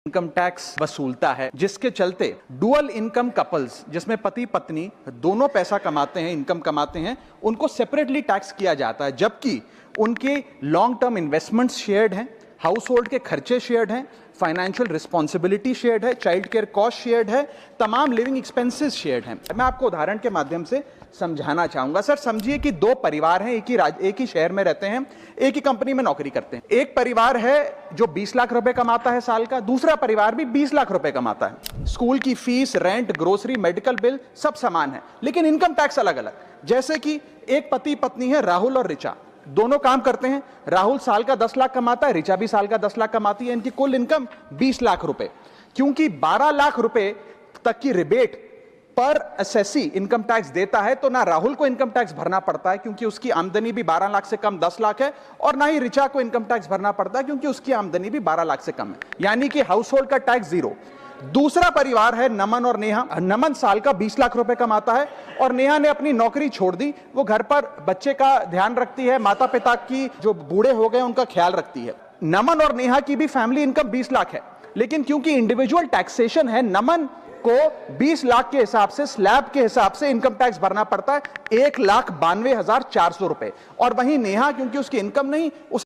Income tax वसूलता है, जिसके चलते डुअल इनकम कपल्स, जिसमें पति पत्नी दोनों पैसा कमाते हैं, इनकम कमाते हैं, उनको सेपरेटली टैक्स किया जाता है, जबकि उनके लॉन्ग टर्म इन्वेस्टमेंट्स शेयर्ड हैं, हाउस होल्ड के खर्चे शेयर्ड हैं, फाइनेंशियल रिस्पॉन्सिबिलिटी शेयर्ड है, चाइल्ड केयर कॉस्ट शेयर्ड है, तमाम लिविंग एक्सपेंसेस शेयर्ड हैं। मैं आपको उदाहरण के माध्यम से समझाना चाहूंगा। सर समझिए कि दो परिवार हैं, एक ही शहर में रहते हैं, एक ही कंपनी में नौकरी करते हैं। एक परिवार है जो 20 लाख रुपए कमाता है साल का, दूसरा परिवार भी 20 लाख रुपए कमाता है। स्कूल की fees, rent, grocery, medical bill सब समान है, लेकिन इनकम टैक्स अलग अलग। जैसे कि एक पति पत्नी है, राहुल और ऋचा, दोनों काम करते हैं। राहुल साल का 10 लाख कमाता है, ऋचा भी साल का 10 लाख कमाती है। इनकी कुल इनकम 20 लाख रुपए। क्योंकि 12 लाख रुपए तक की रिबेट पर एसएससी इनकम टैक्स देता है, तो ना राहुल को इनकम टैक्स भरना पड़ता है क्योंकि उसकी आमदनी भी 12 लाख से कम 10 लाख है, और ना ही ऋचा को इनकम टैक्स भरना पड़ता है क्योंकि उसकी आमदनी भी 12 लाख से कम है, यानी कि हाउस होल्ड का टैक्स जीरो। दूसरा परिवार है नमन और नेहा। नमन साल का 20 लाख रुपए कमाता है और नेहा ने अपनी नौकरी छोड़ दी। वो घर पर बच्चे का ध्यान रखती है, माता पिता की जो बूढ़े हो गए उनका ख्याल रखती है। नमन और नेहा की भी फैमिली इनकम 20 लाख है, लेकिन क्योंकि इंडिविजुअल टैक्सेशन है, नमन को 20 लाख के हिसाब से, स्लैब के हिसाब से इनकम टैक्स भरना पड़ता है 1,92,400 रुपए, और वहीं नेहा क्योंकि उसकी इनकम नहीं, उस